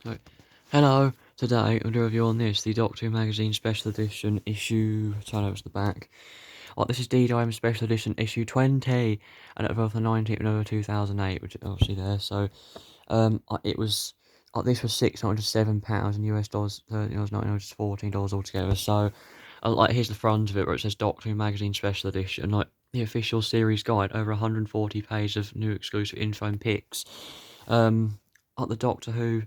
So, hello, today I'm doing a review on this, the Doctor Who Magazine Special Edition issue, turn over to the back. This is DWM Special Edition issue 20, and it was the 19th of November 2008, which is obviously there, so, it was, this was £607 in US dollars, $13.99, which is $14 altogether, so, here's the front of it, where it says Doctor Who Magazine Special Edition, the official series guide, over 140 pages of new exclusive info and pics, the Doctor Who,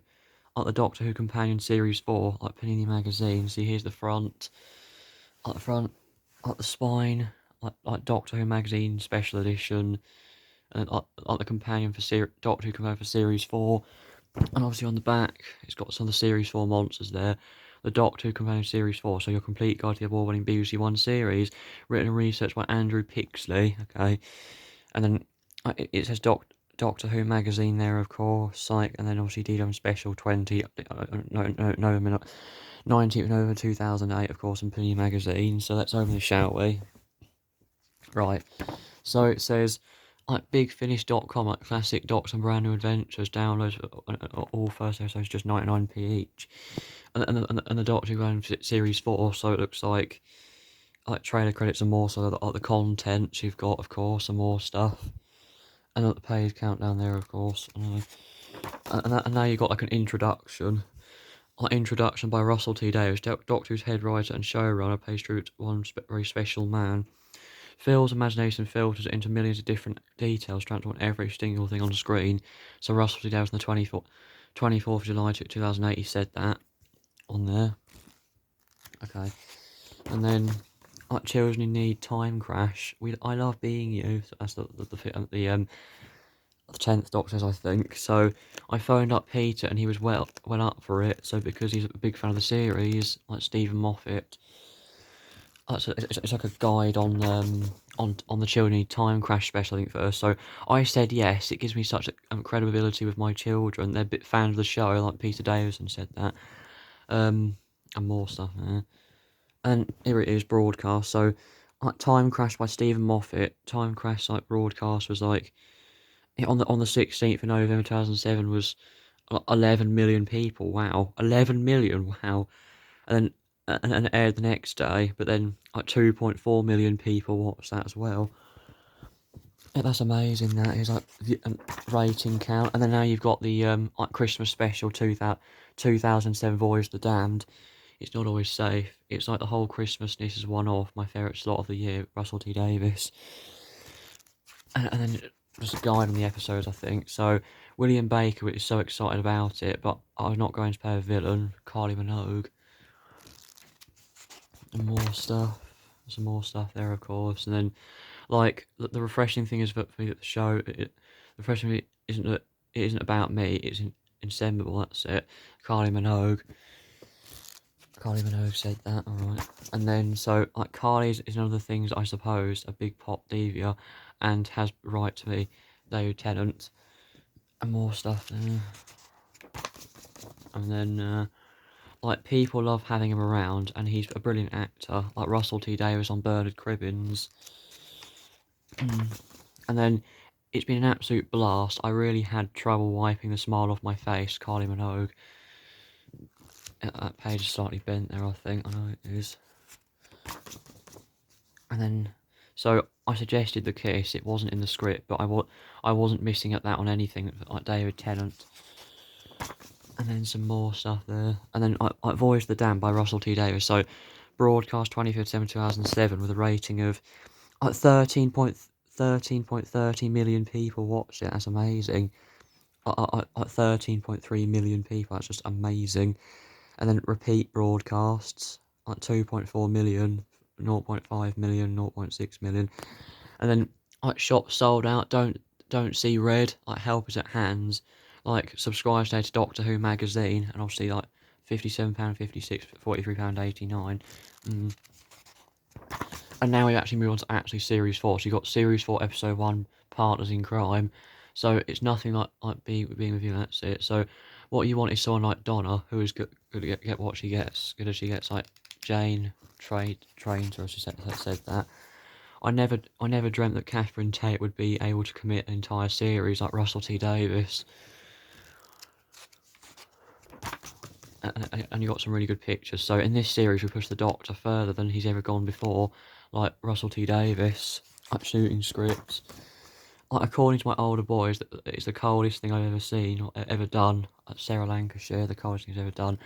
the Doctor Who Companion Series 4, Panini Magazine. See, here's the front, the front, the spine, Doctor Who Magazine Special Edition, and the companion for Doctor Who Companion for Series 4. And obviously on the back, it's got some of the Series 4 monsters there. The Doctor Who Companion Series 4, so your complete guide to the award-winning BBC One series, written and researched by Andrew Pixley, okay. And then it says Doctor Who Magazine there, of course, and then obviously DWM Special 20, no, 19th of November 2008, of course, in Panini Magazine. So let's open this, shall we? Right. So it says, bigfinish.com, classic docs and brand new adventures, downloads, all first episodes just 99p each. And the Doctor Who Grand Series 4, so it looks like trailer credits and more, so the contents you've got, of course, and more stuff. And the page countdown there, of course. And now you've got an introduction. Introduction by Russell T Davies, Doctor Who's head writer and showrunner, pays tribute to one very special man. Phil's imagination filters into millions of different details, transforming every single thing on the screen. So Russell T Davies on the 24th of July 2008, he said that on there. Okay. And then, Children in Need, Time Crash. I Love Being You. So that's the 10th Doctor's, I think. So I phoned up Peter and he was well up for it. So because he's a big fan of the series, like Stephen Moffat, it's like a guide on the Children Need Time Crash special, I think, first. So I said yes. It gives me such credibility with my children. They're big fans of the show, like Peter Davison said that. And more stuff there. And here it is, broadcast. So Time Crash by Stephen Moffat. Time Crash broadcast was on the 16th of November 2007 was 11 million people. Wow, 11 million. Wow, and then it aired the next day, but then 2.4 million people watched that as well. Yeah, that's amazing. That is the rating count, and then now you've got the Christmas special 2007 Voyage of the Damned. It's not always safe. It's like the whole Christmasness is one off. My favourite slot of the year, Russell T Davies. And then just a guide on the episodes, I think. So William Baker is so excited about it, but I'm not going to play a villain, Kylie Minogue. And more stuff. Some more stuff there, of course. And then, the refreshing thing is for me that the show, the refreshing thing isn't that it isn't about me. It's Inseparable. That's it. Kylie Minogue. Kylie Minogue said that, alright. And then, so, Kylie is one of the things, I suppose, a big pop diva, and has right to be David Tennant. And more stuff there. And then, people love having him around, and he's a brilliant actor, like Russell T Davies on Bernard Cribbins. And then, it's been an absolute blast. I really had trouble wiping the smile off my face, Kylie Minogue. That page is slightly bent there, I think. I know it is. And then, so I suggested the kiss. It wasn't in the script, but I wasn't missing at that on anything like David Tennant. And then some more stuff there. And then Voyage of the Damned by Russell T Davies. So broadcast 25th December 2007 with a rating of 13.30 million people watched it. That's amazing. 13.3 million people. That's just amazing. And then repeat broadcasts 2.4 million, 0.5 million, 0.6 million. And then shops sold out. Don't see red. Help is at hands. Subscribe today to Doctor Who magazine, and obviously £57.56, £43.89. And now we actually move on to actually Series 4. So you got Series 4, Episode 1, Partners in Crime. So it's nothing like being with you. That's it. So what you want is someone like Donna, who is good to get what she gets. Good as she gets, like Jane trains, or she said that. I never dreamt that Catherine Tate would be able to commit an entire series like Russell T Davies. and you got some really good pictures. So in this series, we push the Doctor further than he's ever gone before, like Russell T Davies, like shooting scripts. Like, according to my older boys, it's the coldest thing I've ever seen or ever done. At Sarah Lancashire, the coldest thing he's ever done.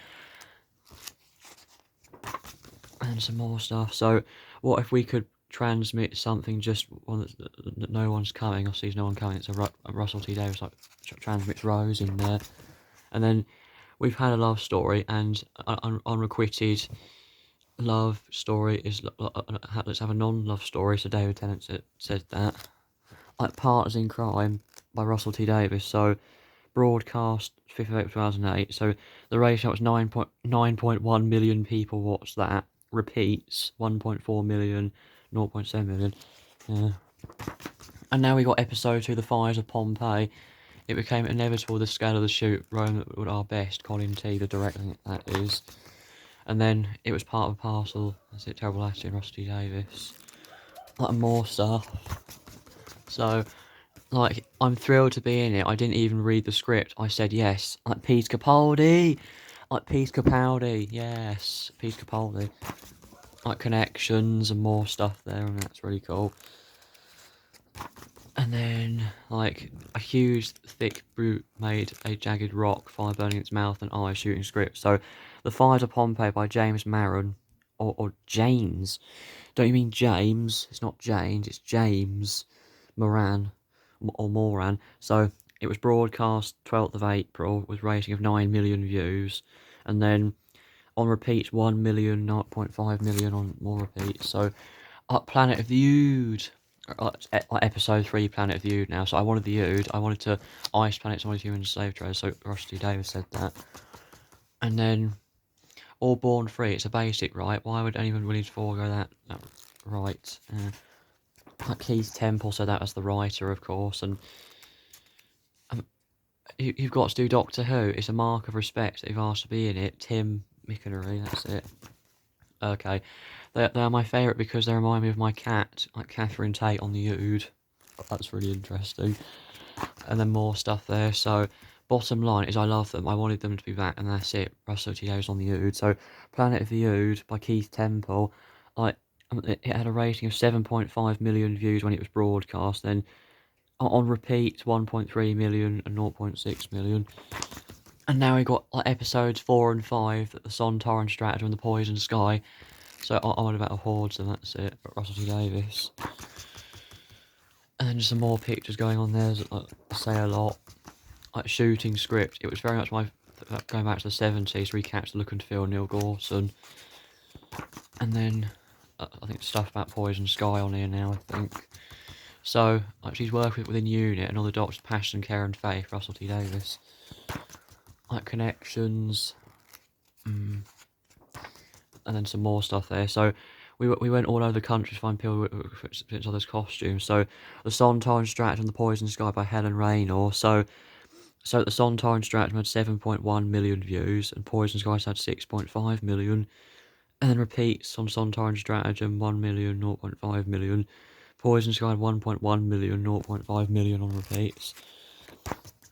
And some more stuff. So, what if we could transmit something just one that no one's coming, or sees no one coming? It's a Russell T Davies like transmits Rose in there, and then we've had a love story, and unrequited love story is let's have a non-love story. So David Tennant said that, like Partners in Crime by Russell T Davies. So broadcast 5th of April 2008. So the ratio was 9.1 million people watched that. Repeats 1.4 million, 0.7 million. Yeah. And now we got episode 2, The Fires of Pompeii. It became inevitable the scale of the shoot, Rome at our best, Colin T, the director that is. And then it was part of a parcel, that's it, Terrible Attitude, Russell T Davies. Like more stuff. So, like, I'm thrilled to be in it. I didn't even read the script. I said yes. Like Peter Capaldi. Like Peter Capaldi. Yes. Peter Capaldi. Like connections and more stuff there, and that's really cool. And then, like, a huge, thick brute made a jagged rock, fire burning its mouth and eyes, shooting script. So, The Fires of Pompeii by James Maron, or James. Don't you mean James? It's not James, it's James Moran, or Moran. So, it was broadcast 12th of April with rating of 9 million views. And then, on repeats, 1 million, 0.5 million on more repeats. So, Planet of the Ood. Episode 3 Planet of the Ood now. So I wanted the Ood. I wanted to ice planets, I wanted humans slave trade. So Russell T Davies said that. And then All Born Free. It's a basic right. Why would anyone willing to forego that right? Keith Temple said that as the writer, of course. And you've got to do Doctor Who. It's a mark of respect that you've asked to be in it. Tim Mickenery, that's it. Okay. They are my favourite because they remind me of my cat, like Catherine Tate on the Ood. That's really interesting. And then more stuff there. So, bottom line is I love them. I wanted them to be back, and that's it. Russell T Davies on the Ood. So, Planet of the Ood by Keith Temple. Like, it had a rating of 7.5 million views when it was broadcast. Then, on repeat, 1.3 million and 0.6 million. And now we got like episodes 4 and 5, the Sontaran Stratagem and the Poison Sky. So I want about the Hordes, and that's it. Russell T Davies. And then just some more pictures going on there. Say a lot. Like shooting script. It was very much my going back to the 70s. Recapture the look and feel. Neil Gorton. And then I think stuff about Poison Sky on here now. I think. So she's working within Unit and all the Doctors, Passion, Care and Faith. Russell T Davies. Like connections. And then some more stuff there. So we went all over the country to find people with each other's costumes. So the Sontaran Stratagem and the Poison Sky by Helen Raynor. So the Sontaran Stratagem had 7.1 million views and Poison Skies had 6.5 million. And then repeats on Sontaran Stratagem 1 million, 0.5 million. Poison Sky had 1.1 million, 0.5 million on repeats.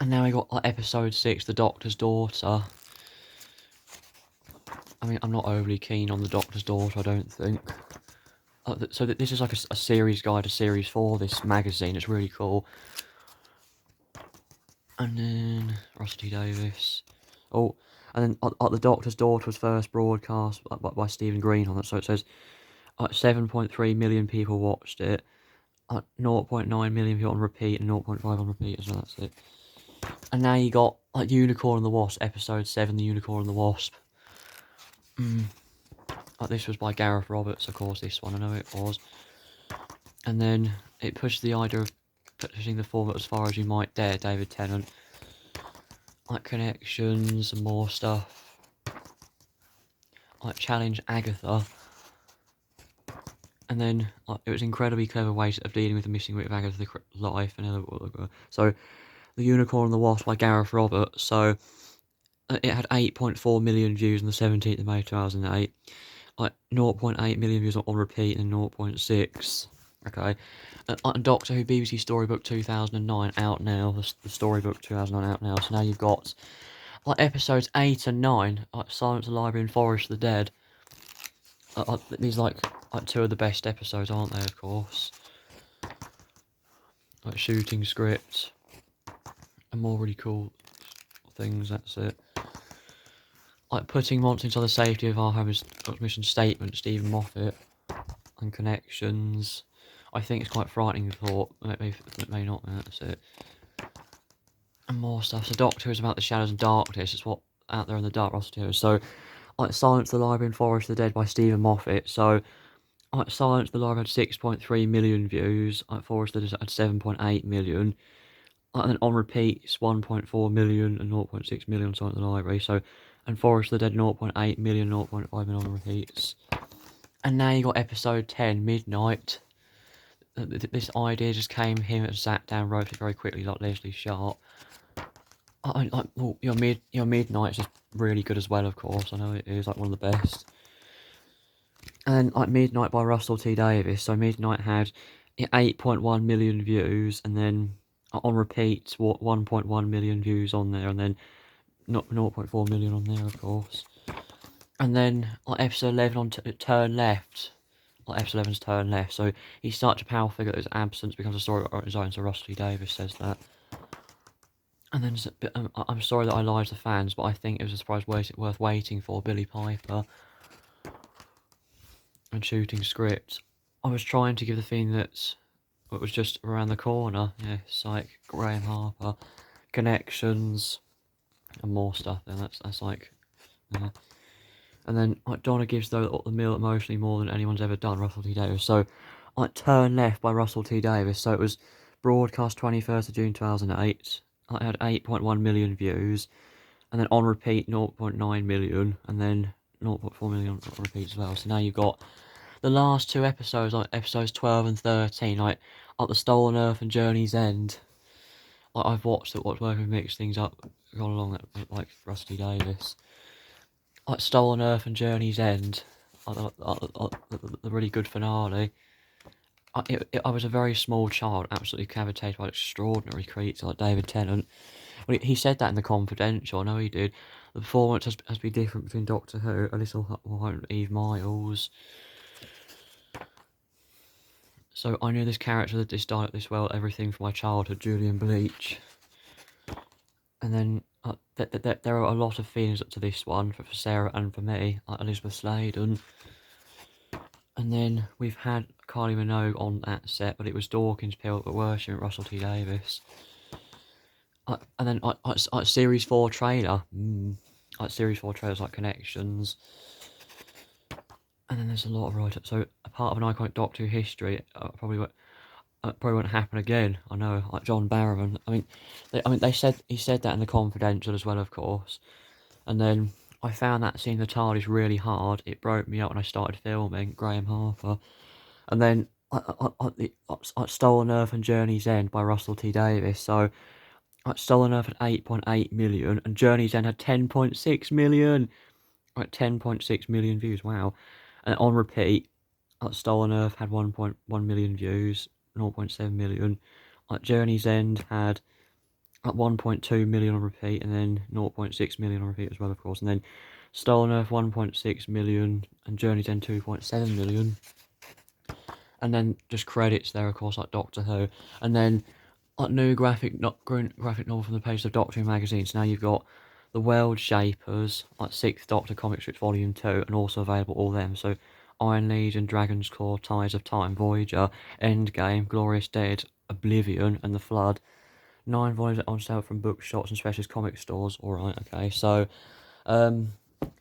And now we got like episode 6, The Doctor's Daughter. I mean, I'm not overly keen on The Doctor's Daughter, I don't think. So this is like a series guide to series 4, this magazine. It's really cool. And then Russell T Davies. Oh, and then The Doctor's Daughter was first broadcast by Stephen Green on it. So it says 7.3 million people watched it. 0.9 million people on repeat and 0.5 on repeat as well. That's it. And now you got like Unicorn and the Wasp, episode 7, The Unicorn and the Wasp. This was by Gareth Roberts, of course, this one, I know it was. And then it pushed the idea of pushing the format as far as you might dare, David Tennant. Like connections and more stuff. Like Challenge Agatha. And then it was incredibly clever ways of dealing with the missing bit of Agatha's life. So, The Unicorn and the Wasp by Gareth Roberts. So, it had 8.4 million views on the 17th of May 2008. Like 0.8 million views on repeat and 0.6. Okay. And Doctor Who BBC Storybook 2009 out now. The Storybook 2009 out now. So now you've got like episodes 8 and 9, like Silence of the Library and Forest of the Dead. These like two of the best episodes, aren't they? Of course. Like shooting scripts and more really cool things. That's it. Like putting monsters into the safety of our home is mission statement. Stephen Moffat and connections. I think it's quite frightening thought. It may not. That's it. And more stuff. So Doctor is about the shadows and darkness. It's what out there in the dark. Russell T. So like Silence of the Library and Forest of the Dead by Stephen Moffat. So like Silence of the Library had 6.3 million views. Like Forest of the Dead had 7.8 million. And then on repeat, it's 1.4 million and 0.6 million on Silence of the Library. So, and Forest of the Dead 0.8 million, 0.5 million on repeats. And now you got episode 10, Midnight. This idea just came, him and sat down, wrote it very quickly, like Leslie Sharp. Well, your Midnight's just really good as well, of course. I know it is like one of the best. And like Midnight by Russell T Davies. So Midnight had 8.1 million views, and then on repeat, 1.1 million views on there, and then 0.4 million on there, of course. And then like episode 11 on Turn Left. Like episode 11's Turn Left. So he's such a powerful figure that his absence becomes a story on his own. So Russell T Davies says that. And then I'm sorry that I lied to the fans, but I think it was a surprise worth waiting for. Billy Piper and shooting script. I was trying to give the thing that it was just around the corner. Yeah, like Graham Harper, connections, and more stuff. Then that's like, yeah. And then like Donna gives the meal emotionally more than anyone's ever done. Russell T Davies. So like Turn Left by Russell T Davies. So it was broadcast 21st of June 2008. I had 8.1 million views, and then on repeat 0.9 million, and then 0.4 million on repeat as well. So now you've got the last two episodes, like episodes 12 and 13, like The Stolen Earth and Journey's End. Like I've watched working with mix things up, gone along like Rusty Davis. Like Stolen Earth and Journey's End, the really good finale. I was a very small child, absolutely captivated by extraordinary creatures like David Tennant. Well, he said that in The Confidential, I know he did. The performance has to be different between Doctor Who, A Little White Eve Miles. So I knew this character, this dialect this well, everything from my childhood, Julian Bleach. And then there are a lot of feelings up to this one, for Sarah and for me, like Elizabeth Sladen. And then we've had Kylie Minogue on that set, but it was Dawkins Pill, but worse, Russell T Davies. And then Series 4 trailer. Like Series 4 trailers like Connections. And then there's a lot of write-ups. So a part of an iconic Doctor Who history probably won't happen again. I know, like John Barrowman. He said that in The Confidential as well, of course. And then I found that seeing the TARDIS really hard. It broke me up when I started filming. Graham Harper. And then Stolen Earth and Journey's End by Russell T Davies. So Stolen Earth had 8.8 million, and Journey's End had 10.6 million. Like 10.6 million views. Wow. And on repeat, Stolen Earth had 1.1 million views, 0.7 million. Journey's End had 1.2 million on repeat, and then 0.6 million on repeat as well, of course. And then Stolen Earth 1.6 million, and Journey's End 2.7 million. And then just credits there, of course, like Doctor Who. And then new graphic novel from the pages of Doctor Who magazine. So now you've got The World Shapers, 6th Doctor Comic Strips Volume 2, and also available all them. So Iron Legion, Dragon's Claw, Tides of Time, Voyager, Endgame, Glorious Dead, Oblivion, and The Flood. 9 volumes on sale from bookshops and specialist comic stores. Alright, okay, so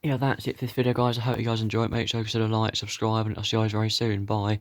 yeah, that's it for this video, guys. I hope you guys enjoy it. Make sure you consider like, subscribe, and I'll see you guys very soon. Bye.